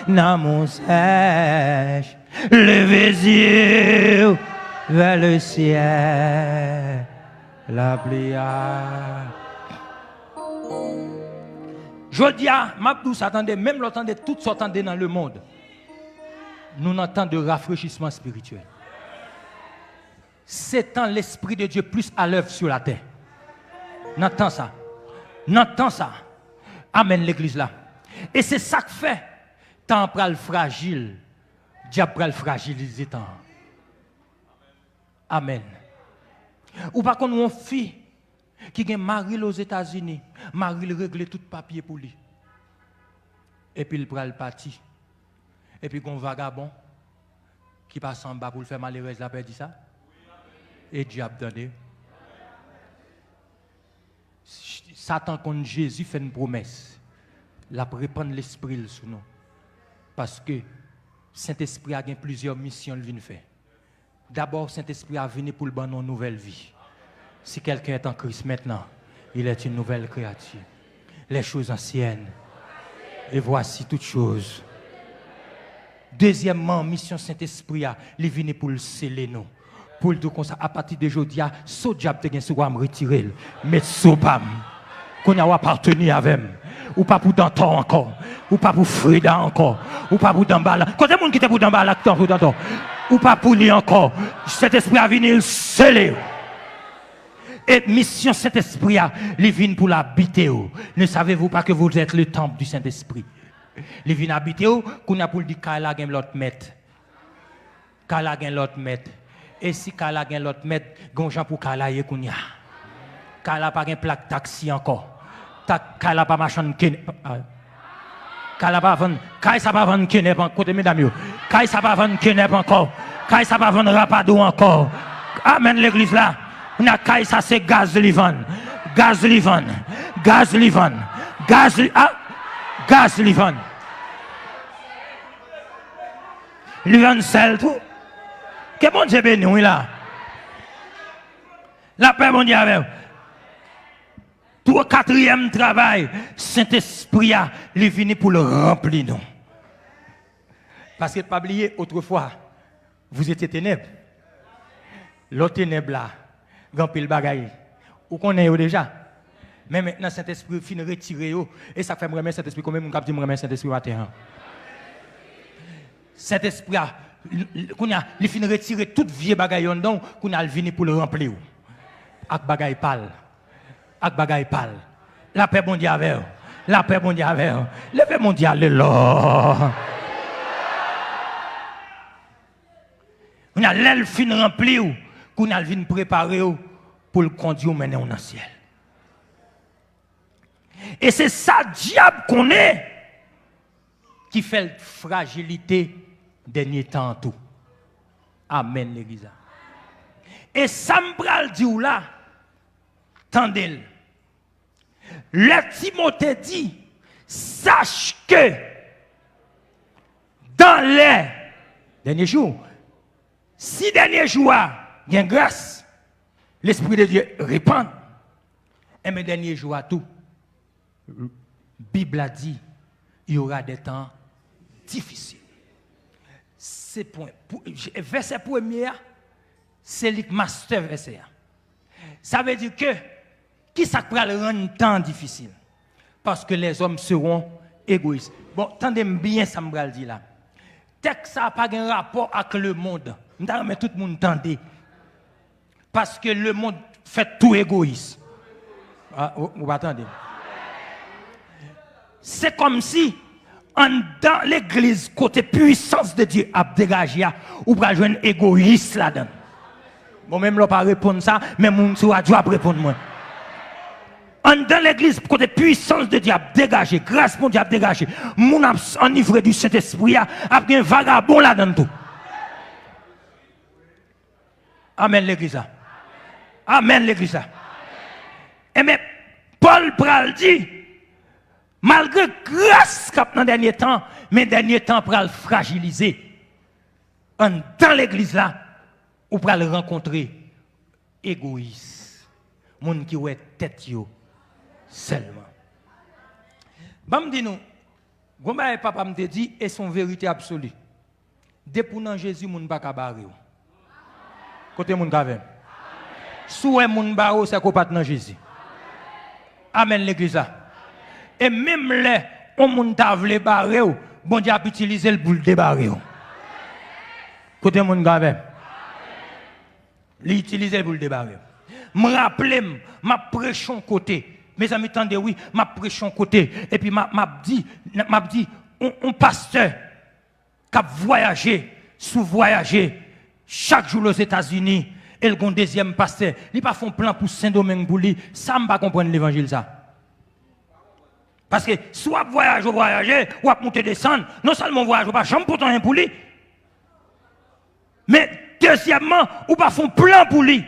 [SPEAKER 2] dans mon sèche, levez yeux vers le ciel, la pluie. Je dis à Mabdous, attendez, même l'entendez, tout s'entendez dans le monde. Nous n'entendons de rafraîchissement spirituel. C'est tant l'Esprit de Dieu plus à l'œuvre sur la terre. N'entends ça. N'entends ça. Amen l'église là. Et c'est ça que fait. Tant pral fragile. Diable pral fragiliser tant. Amen. Ou pas qu'on une fille qui a mari aux États-Unis. Mari règle tout papier pour lui. Et puis il pral parti. Et puis qu'on vagabond qui passe en bas pour le faire malheureuse la perdre ça.
[SPEAKER 1] Et diable donné. Satan contre Jésus fait une promesse. La répandre l'esprit sous nous. Parce que Saint-Esprit a gagné plusieurs missions qu'il vient faire. D'abord, Saint-Esprit a venu pour le donner une nouvelle vie. Si quelqu'un est en Christ maintenant, il est une nouvelle créature. Les choses anciennes. Et voici toutes choses. Deuxièmement, mission Saint-Esprit, il est venu pour le sceller nous. Pour le dire comme ça, à partir de aujourd'hui, ce diable te gagne sur me retirer. Mais ce pam, qu'on a appartenu avec moi. Ou pas pour Danton encore. Ou pas pour Frida encore. Ou pas pour Dambala. Quand il y a des gens qui étaient pour Dambala, pour Danton. Ou pas pour lui encore. Cet esprit a venu sceller. Et mission Saint-Esprit, il vient pour l'habiter. Ne savez-vous pas que vous êtes le temple du Saint-Esprit? Il vient habiter, qu'on a pour dire qu'il a l'autre maître. Qu'il a l'autre maître. Et si qu'il a l'autre maître, il y a pour qu'il ait qu'on y a. Qu'il n'a pas de plaque taxi encore. Qu'il n'a pas machin qu'il n'a pas vendre. Qu'il n'a pas vendre qu'il n'a pas côté mesdames. Qu'il n'a pas vendre qu'il n'a pas encore. Qu'il n'a pas vendre rapado encore. Amen l'église là. On a Qu'il ça c'est gaz livan. Gaz livan. Gaz livan. Gaz gaz livan. Livan sel tout. Que bon Dieu béni là. La paix mon Dieu avec vous. Tout au quatrième travail, Saint-Esprit il est venu pour le remplir nous. Parce que pas oublier autrefois, vous étiez ténèbres. L'autre ténèbres là, grand pile bagaille. Ou connaissez déjà. Mais maintenant Saint-Esprit finit retirer et ça fait me remettre Saint-Esprit comme mon cap dit me remettre Saint-Esprit matin. Saint-Esprit il finit retirer toute vieille bagaille dedans qu'on a venu pour le remplir. Avec bagaille pâle. Avec bagaille pâle. La paix mondiale avec vous. La paix mondiale avec vous. La paix mondiale là. On a l'aile fin rempli ou qu'on a venu préparer pour le conduire mener au ciel. Et c'est ça diable qu'on est qui fait fragilité dernier temps tout. Amen l'église. Et ça me pral dit là, tendez-le. Le Timothée dit, sache que dans les derniers jours, si derniers jours, il y a grâce, l'Esprit de Dieu répand. Et mes derniers jours, tout, la Bible a dit, il y aura des temps difficiles. C'est point. Verset premier, c'est le master verset. Ça veut dire que, qui ça peut rendre un temps difficile? Parce que les hommes seront égoïstes. Bon, attendez bien ça me dit là. Texte ça n'a pas de rapport avec le monde. Mais tout le monde entendait. Parce que le monde fait tout égoïste. Ah, vous attendez. C'est comme si, dans l'église, côté puissance de Dieu, a dégagé, ou va jouer un égoïste là-dedans. Bon, même là, pas répondre ça, mais mon sur radio a répondre moi. Dans l'église, côté puissance de Dieu a dégagé, grâce pour Dieu a dégagé, mon enivré du Saint-Esprit a un vagabond là-dedans tout. Amen l'église. Amen l'église. Et mais Paul pral dit, malgré grâce qu'il y a dans les derniers temps, mais derniers temps pral fragiliser. Dans l'église là, ou pral rencontrer égoïste, monde qui ouais tête yo seulement. Bam dit nous, gomba et papa me dit et son vérité absolue. Depuis dans Jésus moun pas ka barre. Côté moun ka vem. Soué moun barre c'est ko pat dans Jésus. Amen l'église. Et même les on moun ta vle barre, bon Dieu a utilisé le pour le débarrer. Côté moun ka vem. L'utiliser pour le débarrer. Me rappelle, m'a prêchon côté. Mes amis tendez oui, m'a prêchon côté et puis m'a dit on pasteur qui a voyagé, sous-voyagé chaque jour aux États-Unis et le deuxième pasteur, il pas font plan pour Saint-Domingue pour lui, ça me pas comprendre l'évangile ça. Parce que soit voyage ou voyager, ou à monter descendre, non seulement voyage ou pas jamais pourtant rien pour lui. Mais deuxièmement, ou pas font plan pour lui.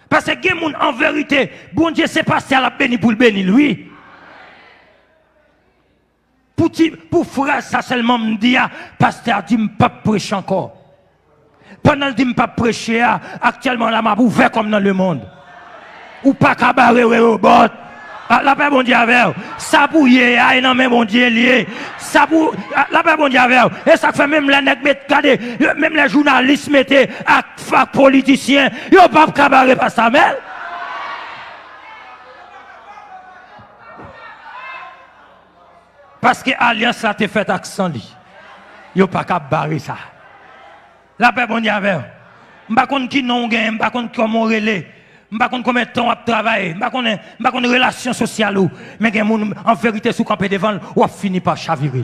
[SPEAKER 2] Parce que en vérité, bon Dieu, c'est pasteur la béni pour le bénir lui. Pour frère, ça seulement me dit, pasteur dit, pas prêcher encore. Pendant que je ne pas prêcher, actuellement, la m'a ouvert comme dans le monde. Ou pas cabaret au bord. La paix bon Dieu avec. Ça bouillé, non mais bon Dieu lié. Ça bouille, la paix bon Dieu avec. Et ça fait même les nègres même les journalistes mettaient à politiciens. Ils n'ont pas cabaret pas ça même. Parce que l'alliance a été faite avec Sandy. Ils n'ont pas cabaret ça. La paix bon Dieu avec. Je ne sais pas qui non gagne, je ne sais pas comment relais. Je ne sais pas combien de temps on travaille, je ne sais pas une relation sociale, mais en vérité, sous campé devant, on finit par chavirer.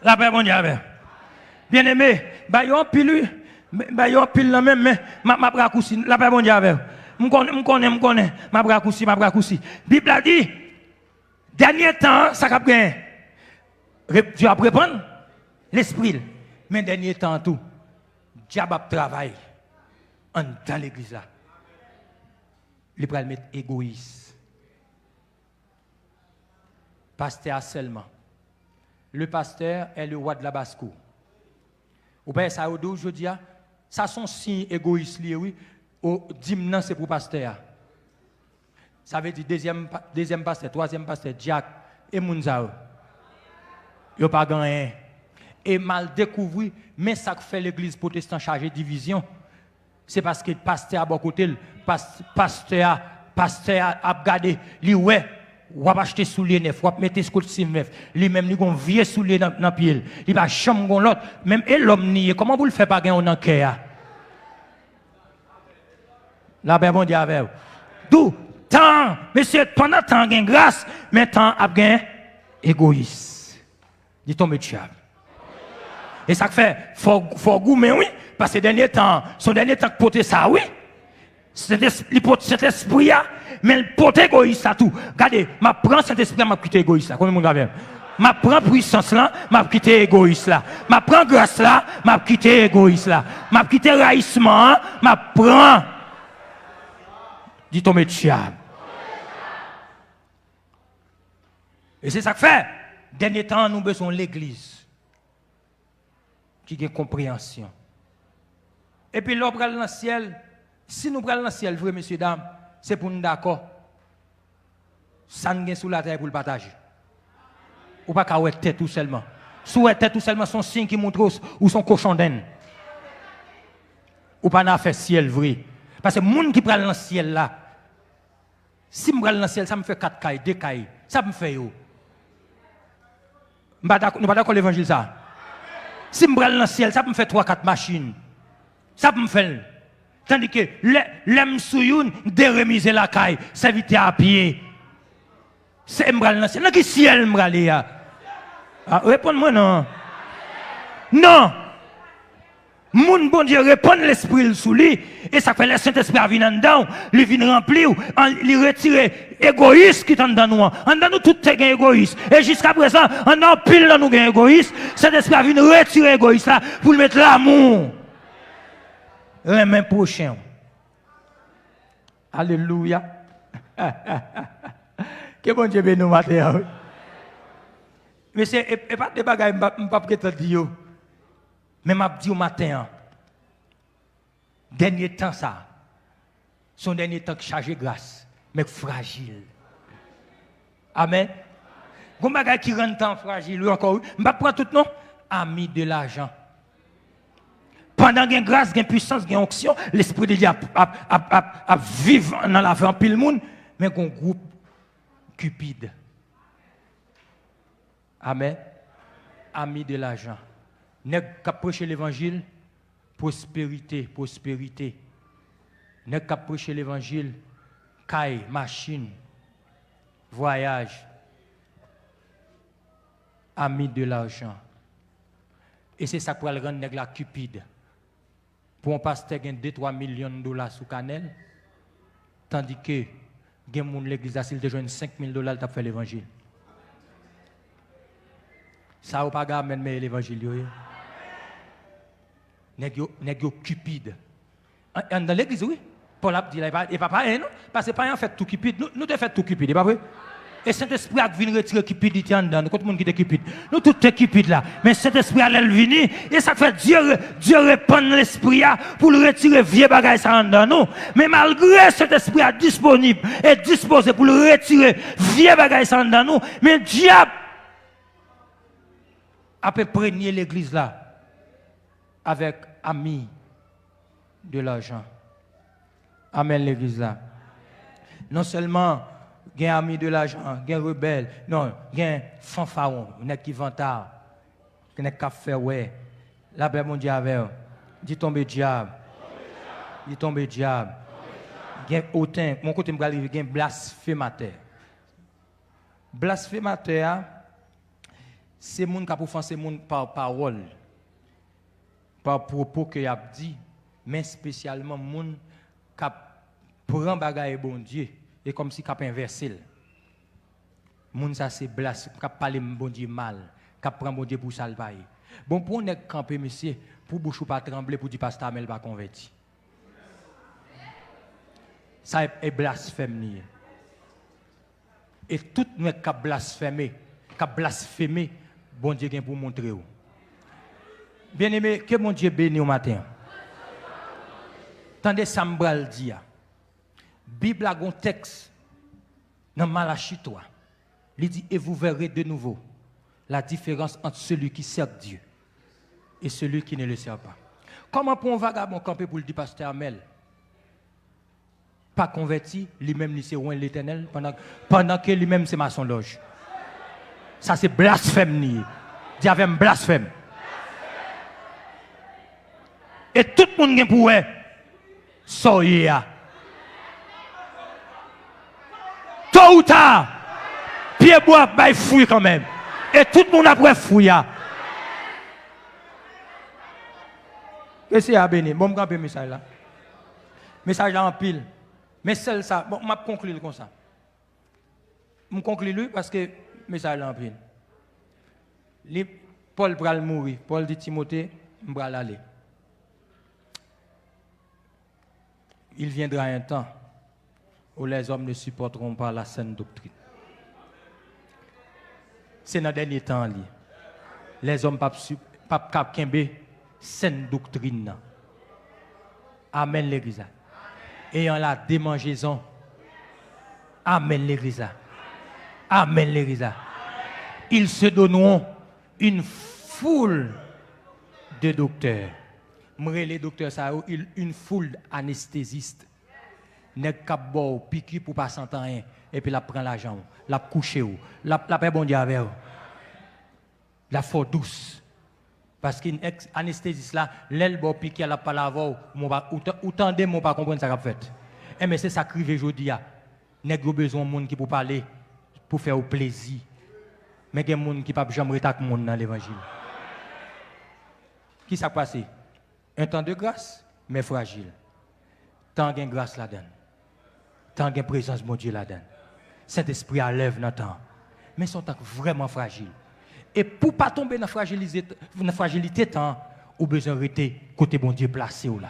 [SPEAKER 2] La paix, bon Dieu. Bien aimé, yon pile la même, mais ma bracoussi, la paix, bon Dieu. Je connais, ma bracoussi. Bible a dit, dernier temps, ça va bien. Tu vas répondre, l'esprit. Mais dernier temps tout, diable travaille dans l'église là. Il va le mettre égoïste. Pasteur seulement. Le pasteur est le roi de la basse-cour. Ou bien ça aujourd'hui, ça sont signes égoïstes oui. Au dimnan c'est pour pasteur. Ça veut dire deuxième pasteur, troisième pasteur, Jack et Mounzao. Yo pas gagné. Et mal découvert, mais ça fait l'église protestante chargée de division. C'est parce que le pasteur a bon côté, le pasteur a regardé, lui ouais, ou a acheté soulier neuf, ou a mettre scoutsim neuf, lui-même lui gon vieux soulier dans pied, il va chambre gon l'autre, même et l'homme nié, comment vous le faites pas gagner en cœur? La paix bon Dieu avec vous. D'où tant, monsieur, pendant temps gain grâce, mais temps a gain égoïste. Dit ton métier. Et ça fait, faut goûter, oui, parce que dernier temps, son dernier temps que porter ça, oui. Cet esprit, mais le porter égoïste à tout. Regardez, ma prend cet esprit, m'a quitté égoïste là. Combien de monde ma prend puissance là, m'a quitté égoïste là. Ma prend grâce là, m'a quitté égoïste là. M'a quitté raïssement, m'a prend. Dit ton métier. Et c'est ça que fait. Dernier temps, nous besoin de l'église. Qui a compréhension. Et puis l'on pral dans le ciel, si nous pral dans le ciel, vrai messieurs dames, c'est pour nous d'accord. Ça nous sous la terre pour le partager. Ou pas qu'à tête tout seulement. Sous tête tout seulement son signe qui montre où son cochon d'aine. Ou pas n'a fait ciel vrai. Parce que les gens qui pral dans le ciel là, si je pral dans le ciel, ça me fait 4 cailles, 2 cailles. Ça me fait yo. Nous pas d'accord l'évangile ça. Si je prends dans le ciel, ça me fait 3-4 machines. Ça me fait. Tandis que l'aime souyoun, déremiser la caille, s'inviter à pied. C'est m'bral dans le ciel. Dans quel ciel m'bral ya? Réponds-moi non. Non. Moun bon Dieu répond l'esprit sous lui et ça fait le Saint-Esprit à venir dedans, lui vient remplir, lui retirer égoïste qui est dans nous. En dans nous tout est égoïste et jusqu'à présent on a pile dans nous égoïste, Saint-Esprit a venir retirer égoïste là pour mettre l'amour. Les mains prochains. Alléluia. Que bon Dieu bénisse nous matin. Mais c'est pas des bagages m'pas te dire. Mais m'a dit au matin, dernier temps ça, son dernier temps chargé grâce, mais fragile. Amen. Gon bagay qui rend temps fragile encore, m'pa prendre tout nom, ami de l'argent. Pendant qu'il y a grâce, qu'il y a puissance, qu'il y a onction, l'esprit de Dieu a vivre dans la vie en pile monde, mais qu'on groupe cupide. Amen. Ami de l'argent. Nèg qui prêcher l'évangile, prospérité, prospérité. Nèg qui prêcher l'évangile, caille, machine, voyage. Ami de l'argent. Et c'est ça pour le rendre nèg la cupide. Pour un pasteur qui a 2-3 millions de dollars sous canel, tandis que gen moun l'église a s'il te joine 5 000 dollars t'a fait l'évangile. Ça ou pas gars mais l'évangile yo. nèg yo cupide. Dans l'église, oui. Paul a dit, il n'est pas pareil, non? Parce que pas en fait tout cupide. Nous te fait tout cupide, pas vrai? Et Saint-Esprit a venu retirer cupidité en dedans. Quand tout le monde qui est cupide. Nous tous sommes cupides là. Mais Saint-Esprit a venu. Et ça fait Dieu répand l'esprit pour le retirer vieux bagaille ça en dedans. Non. Mais malgré cet esprit est disponible et disposé pour le retirer vieux bagaille ça en dedans. Non. Mais diable a prégné l'église là avec amis de l'argent. Amen l'église là. Non seulement gen ami de l'argent, gen rebelle, non, gen fanfaron, nek qui vantard, nek ka fait ouais. La paix mon Dieu avec, dit tomber diable. Dit tomber diable. Gen hautain, mon côté m'gal arriver gen blasphémateur. Blasphémateur c'est moun qui a offensé moun par parole, par propos que y a dit, mais spécialement moun qui prend bagaille bon Dieu. Et comme si cap inversé. Moun ça c'est blasphème, cap parler bon Dieu mal, cap prend bon Dieu pour ça le bail. Bon pour nèg camper monsieur, pour bouche pas trembler pour dire pasteur Amel pas converti. Ça est blasphème ni. Et tout nèg cap blasphémer, bon Dieu vient pour montrer ou. Bien-aimé, que mon Dieu bénisse au matin. Tendez ça m'bral dit. Bible a un texte dans Malachie 3. Il dit et vous verrez de nouveau la différence entre celui qui sert Dieu et celui qui ne le sert pas. Comment pour un vagabond camper pour le dire pasteur Amel pas converti, lui-même il c'est loin l'Éternel pendant que lui-même c'est maçon loge. Ça c'est blasphème ni. Diable blasphème. Et tout le monde pour soyez tôt ou tard, pied bois, bah, fouille quand même. Et tout le monde après fouille. Et c'est à béni. Bon, je vais message là. Message là en pile. Mais celle ça, bon, je vais conclure comme ça. Je vais conclure parce que message là en pile. Paul va mourir. Paul dit Timothée, je vais aller. Il viendra un temps où les hommes ne supporteront pas la saine doctrine. C'est dans le dernier temps. Les hommes ne peuvent pas saine doctrine. Amen l'église. Ayant la démangeaison. Amen l'église. Amen l'église. Ils se donneront une foule de docteurs. Les docteurs, ça une foule d'anesthésistes. Nèg k'ap bo piqûre pour pas sentir rien et puis la prend l'argent, la coucher ou, la paix bon Dieu avec la fort douce parce qu'une anesthésiste là l'aile bo piqûre la pas laver ou tendez mon pas comprendre ça qu'a fait. Et mais c'est ça crivé jodi a. Nèg yo besoin monde qui pour parler pour faire au plaisir. Mais gen monde qui pas jamais retak monde dans l'évangile. Qui ça passé? Un temps de grâce mais fragile. Tant gen grâce là-dedans. Tant qu'il y a présence de Dieu là-dedans. Saint-Esprit à l'œuvre dans le temps. Mais son temps vraiment fragile. Et pour ne pas tomber dans la fragilité, ou besoin de rester côté bon Dieu placé là.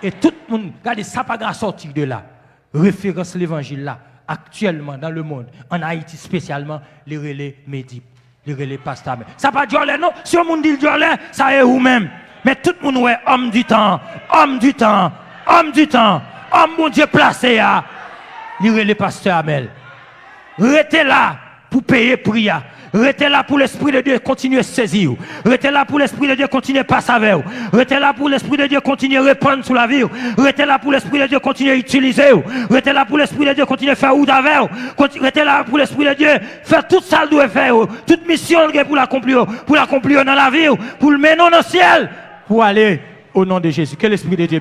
[SPEAKER 2] Et tout le monde, regardez, ça pas grand sortir de là. Référence l'évangile là, actuellement dans le monde, en Haïti spécialement, les relais médicaux, les relais pasteurs. Ça pas Dieu non? Si on monde dit Dieu ça est vous-même. Mais tout le monde est homme du temps, homme du temps, homme du temps, homme bon Dieu placé à. Lire les pasteurs Amel. Restez là pour payer prix. Restez là pour l'Esprit de Dieu continuer à saisir. Restez là pour l'Esprit de Dieu continuer à passer avec vous. Restez là pour l'Esprit de Dieu continuer à répandre sur la vie. Restez là pour l'Esprit de Dieu continuer à utiliser. Restez là pour l'Esprit de Dieu continuer à faire ou d'avec. Restez là pour l'Esprit de Dieu faire toute ça doit faire. Toute mission pour l'accomplir dans la vie. Pour le mener dans le ciel. Pour aller au nom de Jésus. Que l'Esprit de Dieu